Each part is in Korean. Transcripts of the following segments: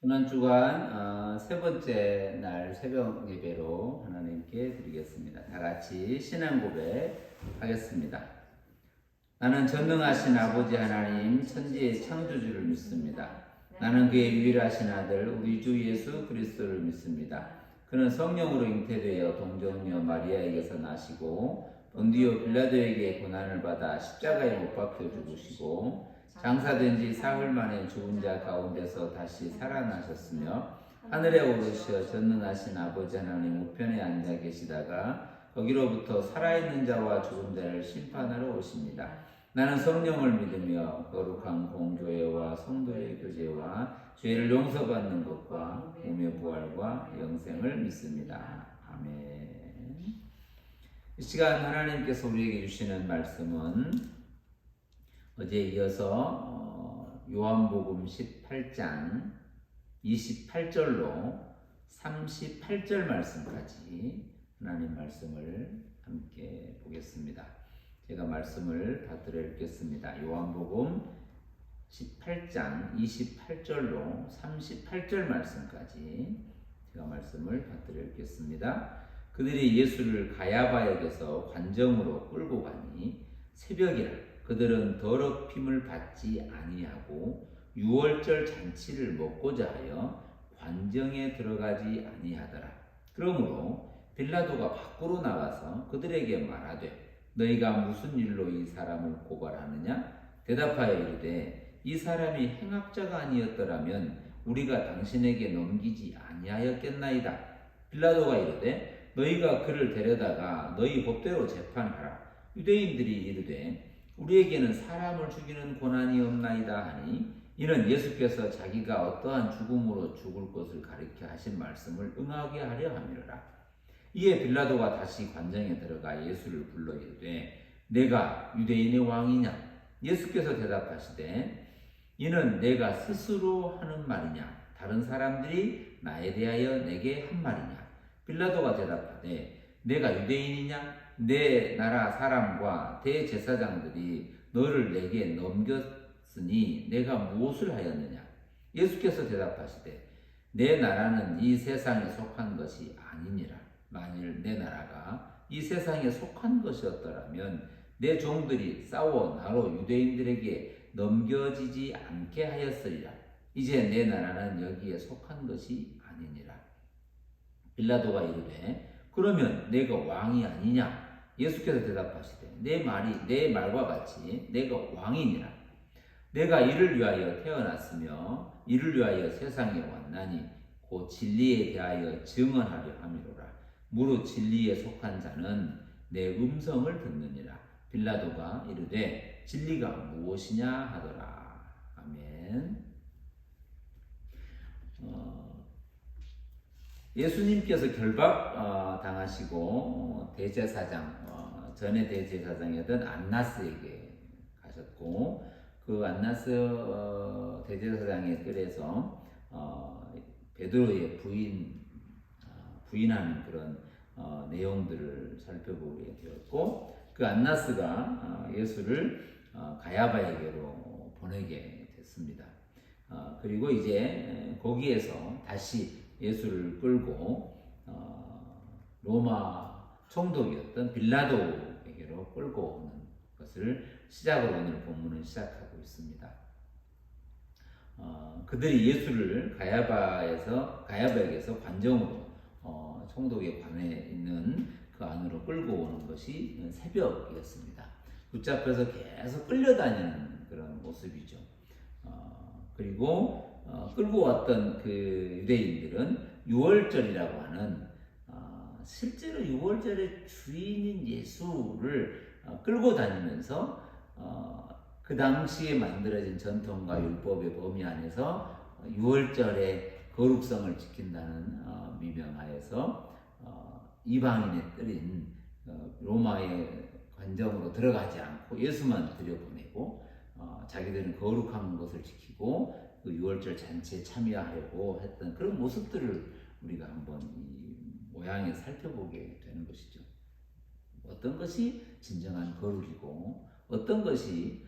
지난 주간 세 번째 날 새벽 예배로 하나님께 드리겠습니다. 다 같이 신앙 고백 하겠습니다. 나는 전능하신 아버지 하나님 천지의 창조주를 믿습니다. 나는 그의 유일하신 아들 우리 주 예수 그리스도를 믿습니다. 그는 성령으로 잉태되어 동정녀 마리아에게서 나시고 본디오 빌라도에게 고난을 받아 십자가에 못 박혀 죽으시고 장사된 지 사흘 만에 죽은 자 가운데서 다시 살아나셨으며 하늘에 오르시어 전능하신 아버지 하나님 우편에 앉아 계시다가 거기로부터 살아있는 자와 죽은 자를 심판하러 오십니다. 나는 성령을 믿으며 거룩한 공교회와 성도의 교제와 죄를 용서받는 것과 몸의 부활과 영생을 믿습니다. 아멘. 이 시간 하나님께서 우리에게 주시는 말씀은 어제에 이어서 요한복음 18장 28절로 38절 말씀까지 하나님 말씀을 함께 보겠습니다. 제가 말씀을 받들어 읽겠습니다. 요한복음 18장 28절로 38절 말씀까지 제가 말씀을 받들어 읽겠습니다. 그들이 예수를 가야바에게서 관정으로 끌고 가니 새벽이라 그들은 더럽힘을 받지 아니하고 유월절 잔치를 먹고자 하여 관정에 들어가지 아니하더라. 그러므로 빌라도가 밖으로 나가서 그들에게 말하되 너희가 무슨 일로 이 사람을 고발하느냐? 대답하여 이르되 이 사람이 행악자가 아니었더라면 우리가 당신에게 넘기지 아니하였겠나이다. 빌라도가 이르되 너희가 그를 데려다가 너희 법대로 재판하라. 유대인들이 이르되 우리에게는 사람을 죽이는 권한이 없나이다 하니 이는 예수께서 자기가 어떠한 죽음으로 죽을 것을 가리켜 하신 말씀을 응하게 하려 함이로라. 이에 빌라도가 다시 관정에 들어가 예수를 불러 이르되 내가 유대인의 왕이냐? 예수께서 대답하시되 이는 내가 스스로 하는 말이냐? 다른 사람들이 나에 대하여 내게 한 말이냐? 빌라도가 대답하되 내가 유대인이냐? 내 나라 사람과 대제사장들이 너를 내게 넘겼으니 내가 무엇을 하였느냐? 예수께서 대답하시되 내 나라는 이 세상에 속한 것이 아니니라. 만일 내 나라가 이 세상에 속한 것이었더라면 내 종들이 싸워 나로 유대인들에게 넘겨지지 않게 하였으리라. 이제 내 나라는 여기에 속한 것이 아니니라. 빌라도가 이르되 그러면 내가 왕이 아니냐? 예수께서 대답하시되 내 말과 같이 내가 왕이니라. 내가 이를 위하여 태어났으며 이를 위하여 세상에 왔나니 곧 진리에 대하여 증언하려 함이로라. 무릇 진리에 속한 자는 내 음성을 듣느니라. 빌라도가 이르되 진리가 무엇이냐 하더라. 아멘. 예수님께서 결박 당하시고 대제사장 전에 대제사장이었던 안나스에게 가셨고 그 안나스 대제사장의 뜰에서 베드로의 부인하는 그런 내용들을 살펴보게 되었고 그 안나스가 예수를 가야바에게로 보내게 됐습니다. 그리고 이제 거기에서 다시 예수를 끌고 로마 총독이었던 빌라도에게로 끌고 오는 것을 시작으로 오늘 본문은 시작하고 있습니다. 그들이 예수를 가야바에게서 관정으로 총독의 관에 있는 그 안으로 끌고 오는 것이 새벽이었습니다. 붙잡혀서 계속 끌려다니는 그런 모습이죠. 그리고 끌고 왔던 그 유대인들은 유월절이라고 하는 실제로 유월절의 주인인 예수를 끌고 다니면서 그 당시에 만들어진 전통과 율법의 범위 안에서 유월절의 거룩성을 지킨다는 미명하에서 이방인의 뜰인 로마의 관정으로 들어가지 않고 예수만 들여보내고 자기들은 거룩한 것을 지키고 그 유월절 잔치에 참여하려고 했던 그런 모습들을 우리가 한번 이 모양에 살펴보게 되는 것이죠. 어떤 것이 진정한 거룩이고 어떤 것이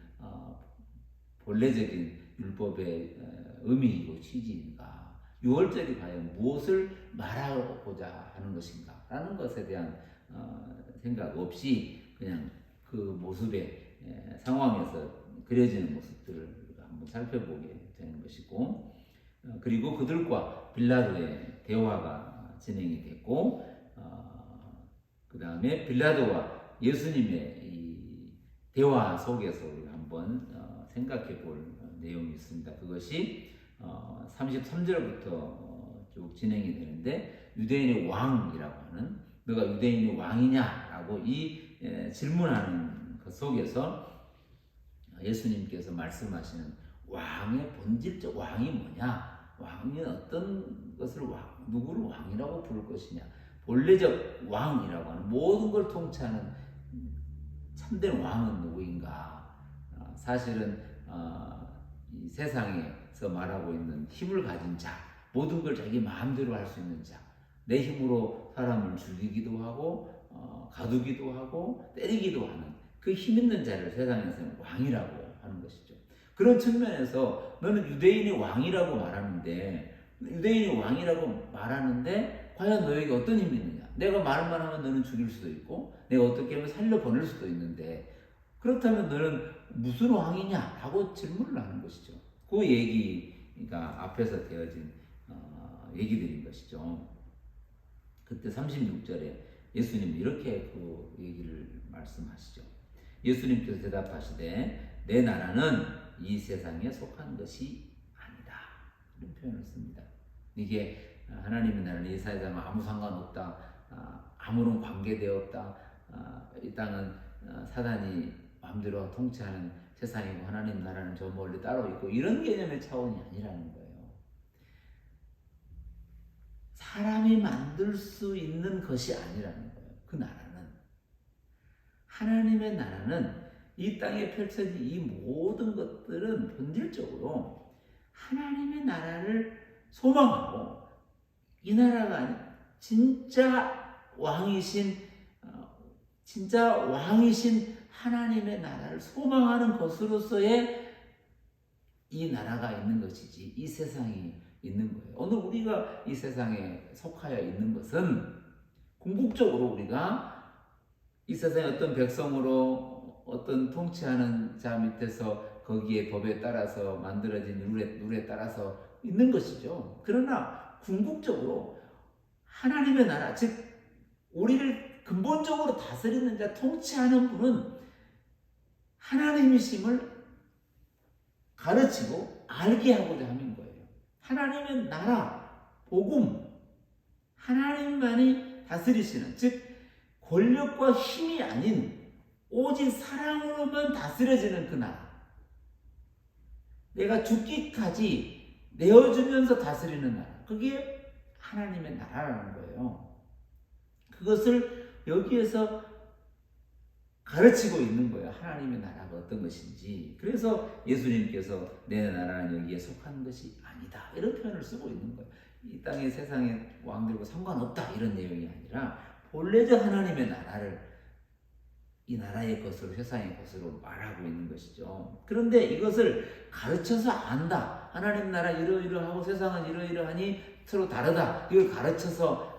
본래적인 율법의 의미이고 취지인가 유월절이 과연 무엇을 말하고자 하는 것인가 라는 것에 대한 생각 없이 그냥 그 모습의 상황에서 그려지는 모습들을 한번 살펴보게 되는 것이고, 그리고 그들과 빌라도의 대화가 진행이 됐고, 그 다음에 빌라도와 예수님의 이 대화 속에서 우리가 한번 생각해 볼 내용이 있습니다. 그것이 33절부터 쭉 진행이 되는데, 유대인의 왕이라고 하는, 너가 유대인의 왕이냐라고 이 질문하는 그 속에서 예수님께서 말씀하시는 왕의 본질적 왕이 뭐냐, 왕이 어떤 것을 누구를 왕이라고 부를 것이냐, 본래적 왕이라고 하는 모든 걸 통치하는 참된 왕은 누구인가. 사실은 이 세상에서 말하고 있는 힘을 가진 자, 모든 걸 자기 마음대로 할 수 있는 자, 내 힘으로 사람을 죽이기도 하고 가두기도 하고 때리기도 하는 그 힘 있는 자를 세상에서는 왕이라고 하는 것이죠. 그런 측면에서 너는 유대인의 왕이라고 말하는데, 과연 너에게 어떤 힘이 있느냐? 내가 말만 하면 너는 죽일 수도 있고, 내가 어떻게 하면 살려보낼 수도 있는데, 그렇다면 너는 무슨 왕이냐? 라고 질문을 하는 것이죠. 그 얘기가 앞에서 되어진 얘기들인 것이죠. 그때 36절에 예수님이 이렇게 그 얘기를 말씀하시죠. 예수님께서 대답하시되 내 나라는 이 세상에 속한 것이 아니다. 이런 표현을 씁니다. 이게 하나님의 나라는 이 세상에 아무 상관없다. 아무런 관계되었다. 이 땅은 사단이 마음대로 통치하는 세상이고 하나님 나라는 저 멀리 따로 있고, 이런 개념의 차원이 아니라는 거예요. 사람이 만들 수 있는 것이 아니라는 거예요. 그 나라는, 하나님의 나라는, 이 땅에 펼쳐진 이 모든 것들은 본질적으로 하나님의 나라를 소망하고, 이 나라가 진짜 왕이신 하나님의 나라를 소망하는 것으로서의 이 나라가 있는 것이지, 이 세상이 있는 거예요. 오늘 우리가 이 세상에 속하여 있는 것은 궁극적으로 우리가 이 세상의 어떤 백성으로 어떤 통치하는 자 밑에서 거기에 법에 따라서 만들어진 룰에 따라서 있는 것이죠. 그러나 궁극적으로 하나님의 나라, 즉 우리를 근본적으로 다스리는 자, 통치하는 분은 하나님이심을 가르치고 알게 하고자 하는 거예요. 하나님의 나라, 복음, 하나님만이 다스리시는, 즉 권력과 힘이 아닌 오직 사랑으로만 다스려지는 그 나라, 내가 죽기까지 내어주면서 다스리는 나라, 그게 하나님의 나라라는 거예요. 그것을 여기에서 가르치고 있는 거예요. 하나님의 나라가 어떤 것인지. 그래서 예수님께서 내 나라는 여기에 속한 것이 아니다, 이런 표현을 쓰고 있는 거예요. 이 땅의 세상의 왕들과 상관없다, 이런 내용이 아니라 본래적 하나님의 나라를, 이 나라의 것으로, 세상의 것으로 말하고 있는 것이죠. 그런데 이것을 가르쳐서 안다, 하나님 나라 이러이러하고 세상은 이러이러하니 서로 다르다, 이걸 가르쳐서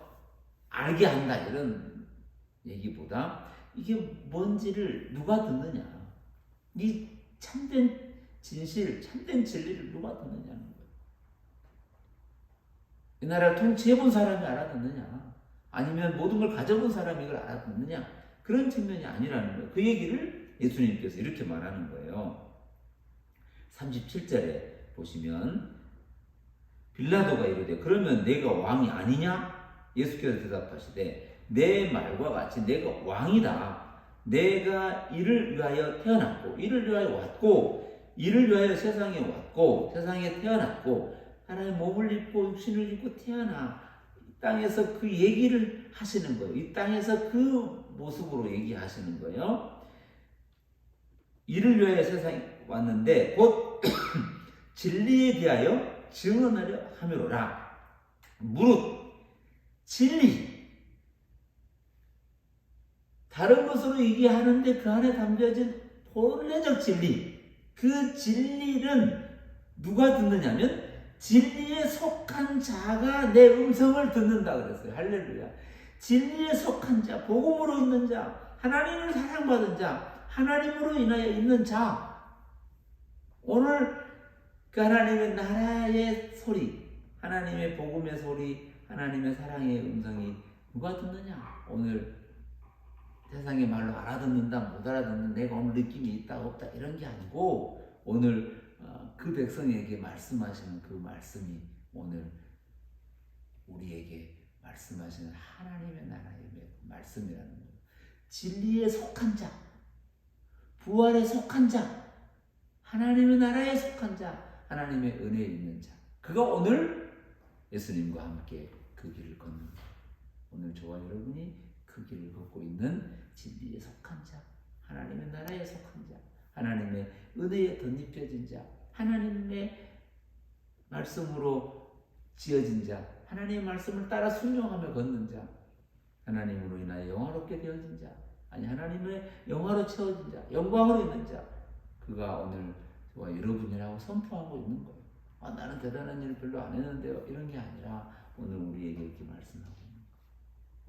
알게 한다, 이런 얘기보다 이게 뭔지를 누가 듣느냐, 이 참된 진실, 참된 진리를 누가 듣느냐는 거예요. 이 나라를 통치해본 사람이 알아듣느냐, 아니면 모든 걸 가져본 사람이 이걸 알아듣느냐, 그런 측면이 아니라는 거예요. 그 얘기를 예수님께서 이렇게 말하는 거예요. 37절에 보시면 빌라도가 이르되 그러면 내가 왕이 아니냐? 예수께서 대답하시되 내 말과 같이 내가 왕이다. 내가 이를 위하여 태어났고, 이를 위하여 왔고, 이를 위하여 세상에 왔고, 세상에 태어났고, 하나님의 몸을 입고 육신을 입고 태어나 이 땅에서 그 얘기를 하시는 거예요. 이 땅에서 그 모습으로 얘기하시는 거예요. 이를 위하여 세상에 왔는데 곧 진리에 대하여 증언하려 함이로라. 무릇 진리, 다른 것으로 얘기하는데 그 안에 담겨진 본래적 진리, 그 진리는 누가 듣느냐면 진리에 속한 자가 내 음성을 듣는다 그랬어요. 할렐루야. 진리에 속한 자, 복음으로 있는 자, 하나님을 사랑받은 자, 하나님으로 인하여 있는 자. 오늘 그 하나님의 나라의 소리, 하나님의 복음의 소리, 하나님의 사랑의 음성이 누가 듣느냐? 오늘 세상의 말로 알아듣는다, 못 알아듣는 내가 오늘 느낌이 있다, 없다 이런 게 아니고 오늘 그 백성에게 말씀하시는 그 말씀이 오늘 우리에게 말씀하시는 하나님의 나라의 말씀이라는 거예요. 진리에 속한 자, 부활에 속한 자, 하나님의 나라에 속한 자, 하나님의 은혜에 있는 자. 그가 오늘 예수님과 함께 그 길을 걷는 거예요. 오늘 저와 여러분이 그 길을 걷고 있는 진리에 속한 자, 하나님의 나라에 속한 자, 하나님의 은혜에 덧입혀진 자, 하나님의 말씀으로 지어진 자, 하나님의 말씀을 따라 순종하며 걷는 자, 하나님으로 인하여 영화롭게 되어진 자, 아니 하나님의 영화로 채워진 자, 영광으로 있는 자, 그가 오늘 저와 여러분이라고 선포하고 있는 거예요. 나는 대단한 일을 별로 안 했는데요. 이런 게 아니라 오늘 우리에게 이렇게 말씀하고 있는 거예요.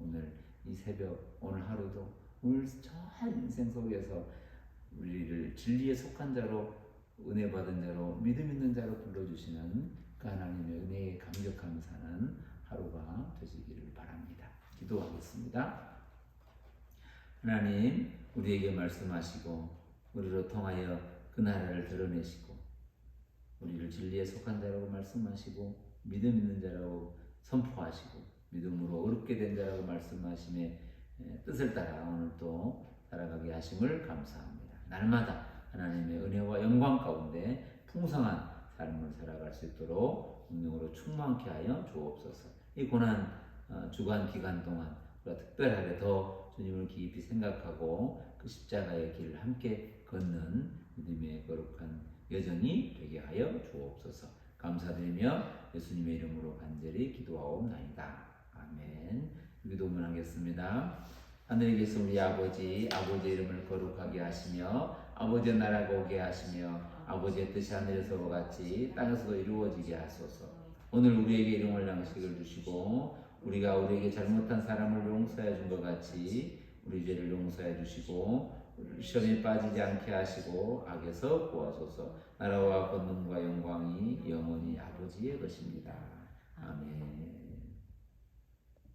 오늘 이 새벽, 오늘 하루도 오늘 저 인생 속에서 우리를 진리에 속한 자로, 은혜 받은 자로, 믿음 있는 자로 불러주시는 그 하나님의 은혜에 감격하며 사는 하루가 되시기를 바랍니다. 기도하겠습니다. 하나님, 우리에게 말씀하시고 우리로 통하여 그 나라를 드러내시고 우리를 진리에 속한 자라고 말씀하시고 믿음 있는 자라고 선포하시고 믿음으로 어렵게 된 자라고 말씀하심에 뜻을 따라 오늘 또 살아가게 하심을 감사합니다. 날마다 하나님의 은혜와 영광 가운데 풍성한 삶을 살아갈 수 있도록 능력으로 충만케 하여 주옵소서. 이 고난 주간 기간 동안 우리가 특별하게 더 주님을 깊이 생각하고 그 십자가의 길을 함께 걷는 믿음의 거룩한 여정이 되게 하여 주옵소서. 감사드리며 예수님의 이름으로 간절히 기도하옵나이다. 아멘. 기도문 하겠습니다. 하늘에 계신 우리 아버지, 아버지의 이름을 거룩하게 하시며 아버지의 나라가 오게 하시며 아버지의 뜻이 하늘에서와 같이 땅에서도 이루어지게 하소서. 오늘 우리에게 일용할 양식을 주시고 우리가 우리에게 잘못한 사람을 용서해 준 것 같이 우리 죄를 용서해 주시고 시험에 빠지지 않게 하시고 악에서 구하소서. 나라와 권능과 영광이 영원히 아버지의 것입니다. 아멘.